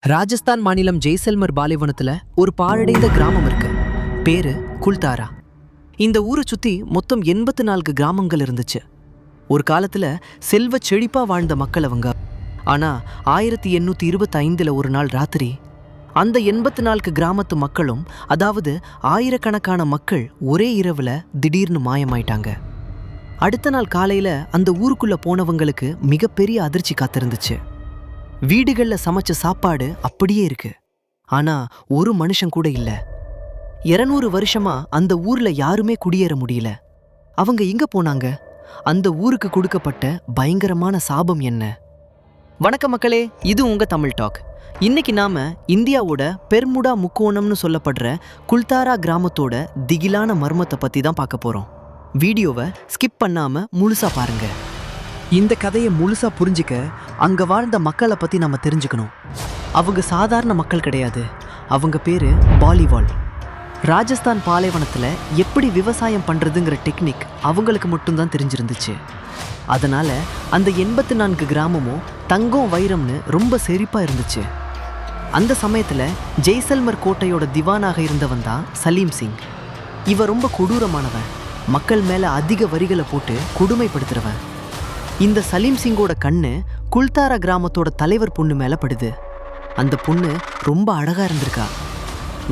ராஜஸ்தான் மாநிலம் ஜெய்சல்மர் பாலைவனத்துல ஒரு பாழடைந்த கிராமம் இருக்கு. பேரு குல்தாரா. இந்த ஊரை சுத்தி மொத்தம் 84 கிராமங்கள் இருந்துச்சு. ஒரு காலத்துல செல்வ செழிப்பா வாழ்ந்த மக்கள் அவங்க. ஆனா 1825 ஒரு நாள் ராத்திரி அந்த 84 கிராமத்து மக்களும், அதாவது ஆயிரக்கணக்கான மக்கள் ஒரே இரவுல திடீர்னு மாயமாயிட்டாங்க. அடுத்த நாள் காலையில அந்த ஊருக்குள்ள போனவங்களுக்கு மிகப்பெரிய அதிர்ச்சி காத்திருந்துச்சு. வீடுகள்ல சமைச்ச சாப்பாடு அப்படியே இருக்கு, ஆனா ஒரு மனுஷன் கூட இல்ல. 200 வருஷமா அந்த ஊர்ல யாருமே குடியேற முடியல. அவங்க எங்க போனாங்க? அந்த ஊருக்கு கொடுக்கப்பட்ட பயங்கரமான சாபம் என்ன? வணக்கம் மக்களே, இது உங்க தமிழ் டாக். இன்னைக்கு நாம இந்தியாவோட பெர்முடா முக்கோணம்னு சொல்லப்படுற குல்தாரா கிராமத்தோட திகிலான மர்மத்தை பத்தி தான் பார்க்க போறோம். வீடியோவை ஸ்கிப் பண்ணாம முழுசா பாருங்க. இந்த கதையை முழுசா புரிஞ்சுக்க அங்க வாழ்ந்த மக்களை பத்தி நம்ம தெரிஞ்சுக்கணும். அவங்க சாதாரண மக்கள் கிடையாது. அவங்க பேரு பாலிவால். ராஜஸ்தான் பாலைவனத்துல எப்படி விவசாயம் பண்றதுங்கிற டெக்னிக் அவங்களுக்கு மட்டும்தான் தெரிஞ்சிருந்துச்சு. அதனால அந்த 84 கிராமமும் தங்கம் வைரம்னு ரொம்ப செழிப்பா இருந்துச்சு. அந்த சமயத்துல ஜெய்சல்மர் கோட்டையோட திவானாக இருந்தவன் தான் சலீம் சிங். இவன் ரொம்ப கொடூரமானவன். மக்கள் மேல அதிக வரிகளை போட்டு கொடுமைப்படுத்துறவன். இந்த சலீம் சிங்கோட கண்ணு குல்தாரா கிராமத்தோட தலைவர் பொண்ணு மேல படுது. அந்த பொண்ணு ரொம்ப அழகா இருந்திருக்கா.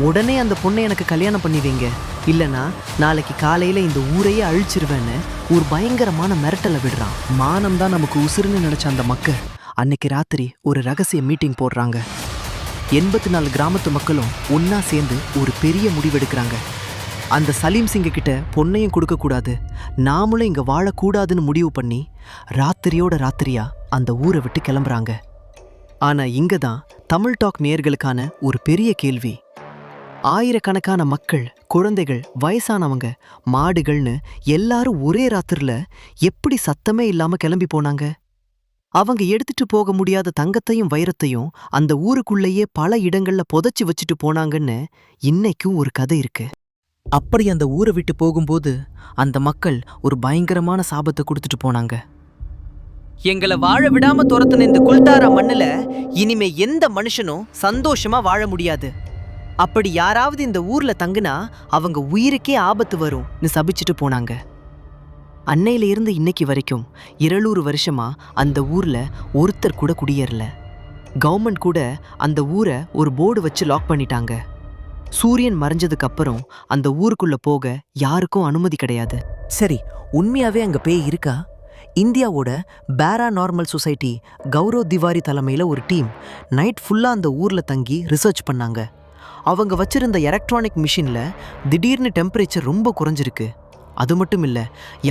உடனே அந்த பொண்ணை எனக்கு கல்யாணம் பண்ணி வைங்க, இல்லைன்னா நாளைக்கு காலையில இந்த ஊரையே அழிச்சிருவேன்னு ஒரு பயங்கரமான மிரட்டலை விடுறான். மானம் தான் நமக்கு உசுருன்னு நினைச்ச அந்த மக்கள் அன்னைக்கு ராத்திரி ஒரு ரகசிய மீட்டிங் போடுறாங்க. 84 கிராமத்து மக்களும் ஒன்னா சேர்ந்து ஒரு பெரிய முடிவெடுக்கிறாங்க. அந்த சலீம் சிங்க கிட்ட பொண்ணையும் கொடுக்கக்கூடாது, நாமளும் இங்க வாழக்கூடாதுன்னு முடிவு பண்ணி ராத்திரியோட ராத்திரியா அந்த ஊரை விட்டு கிளம்புறாங்க. ஆனா இங்க தான் தமிழ் டாக் நேயர்களுக்கான ஒரு பெரிய கேள்வி. ஆயிரக்கணக்கான மக்கள், குழந்தைகள், வயசானவங்க, மாடுகள்னு எல்லாரும் ஒரே ராத்திரில எப்படி சத்தமே இல்லாம கிளம்பி போனாங்க? அவங்க எடுத்துட்டு போக முடியாத தங்கத்தையும் வைரத்தையும் அந்த ஊருக்குள்ளேயே பல இடங்கள்ல புதைச்சு வச்சுட்டு போனாங்கன்னு இன்னைக்கும் ஒரு கதை இருக்கு. அப்படி அந்த ஊரை விட்டு போகும்போது அந்த மக்கள் ஒரு பயங்கரமான சாபத்தை கொடுத்துட்டு போனாங்க. எங்களை வாழ விடாம துரத்துன இந்த குல்தாரா மண்ணுல இனிமே எந்த மனுஷனும் சந்தோஷமா வாழ முடியாது. அப்படி யாராவது இந்த ஊர்ல தங்குனா அவங்க உயிருக்கே ஆபத்து வரும்னு சபிச்சுட்டு போனாங்க. அன்னையில இருந்து இன்னைக்கு வரைக்கும் 200 வருஷமா அந்த ஊர்ல ஒருத்தர் கூட குடியேறல. கவர்மெண்ட் கூட அந்த ஊரை ஒரு போர்டு வச்சு லாக் பண்ணிட்டாங்க. சூரியன் மறைஞ்சதுக்கு அப்புறம் அந்த ஊருக்குள்ள போக யாருக்கும் அனுமதி கிடையாது. சரி, உண்மையாவே அங்க பேய் இருக்கா? இந்தியாவோட பேராநார்மல் சொசைட்டி கௌரவ் திவாரி தலைமையில ஒரு டீம் நைட் ஃபுல்லா அந்த ஊர்ல தங்கி ரிசர்ச் பண்ணாங்க. அவங்க வச்சிருந்த எலக்ட்ரானிக் மிஷின்ல திடீர்னு டெம்பரேச்சர் ரொம்ப குறைஞ்சிருக்கு. அது மட்டும் இல்ல,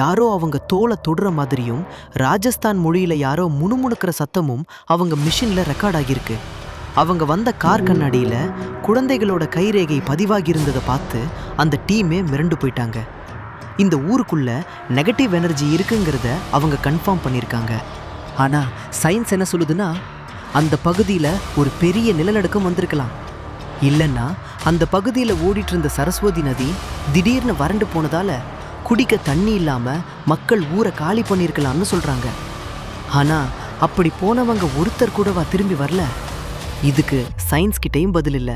யாரோ அவங்க தோலை தொடுற மாதிரியும் ராஜஸ்தான் மொழியில யாரோ முணுமுணுக்கிற சத்தமும் அவங்க மிஷின்ல ரெக்கார்ட் ஆகியிருக்கு. அவங்க வந்த கார் கண்ணாடியில குழந்தைகளோட கைரேகை பதிவாகி இருந்ததை பார்த்து அந்த டீமே மிரண்டு போயிட்டாங்க. இந்த ஊருக்குள்ள நெகட்டிவ் எனர்ஜி இருக்குங்கிறத அவங்க கன்ஃபார்ம் பண்ணியிருக்காங்க. ஆனா சயின்ஸ் என்ன சொல்லுதுன்னா, அந்த பகுதியில ஒரு பெரிய நிலநடுக்கம் வந்திருக்கலாம். இல்லைன்னா அந்த பகுதியில ஓடிட்டு இருந்த சரஸ்வதி நதி திடீர்னு வறண்டு போனதால குடிக்க தண்ணி இல்லாம மக்கள் ஊரை காலி பண்ணியிருக்கலாம்னு சொல்றாங்க. ஆனா அப்படி போனவங்க ஒருத்தர் கூடவா திரும்பி வரல? இதுக்கு சயின்ஸ் கிட்டையும் பதில் இல்ல.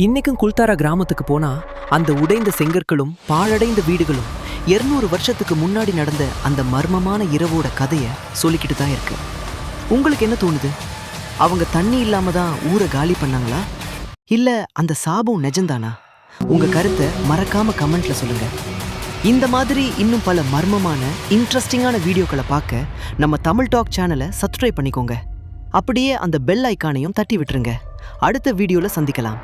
இன்னைக்கும் குல்தாரா கிராமத்துக்கு போனா அந்த உடைந்த செங்கற்களும் பாழடைந்த வீடுகளும் 200 வருஷத்துக்கு முன்னாடி நடந்த அந்த மர்மமான இரவோட கதைய சொல்லிக்கிட்டு தான் இருக்கு. உங்களுக்கு என்ன தோணுது? அவங்க தண்ணி இல்லாம தான் ஊரை காலி பண்ணாங்களா, இல்ல அந்த சாபம் நிஜம்தானா? உங்க கருத்தை மறக்காம கமெண்ட்ல சொல்லுங்க. இந்த மாதிரி இன்னும் பல மர்மமான இன்ட்ரெஸ்டிங்கான வீடியோக்களை பார்க்க நம்ம தமிழ் டாக் சேனலை சப்ஸ்கிரைப் பண்ணிக்கோங்க. அப்படியே அந்த பெல் ஐக்கானையும் தட்டி விட்டுருங்க. அடுத்த வீடியோல சந்திக்கலாம்.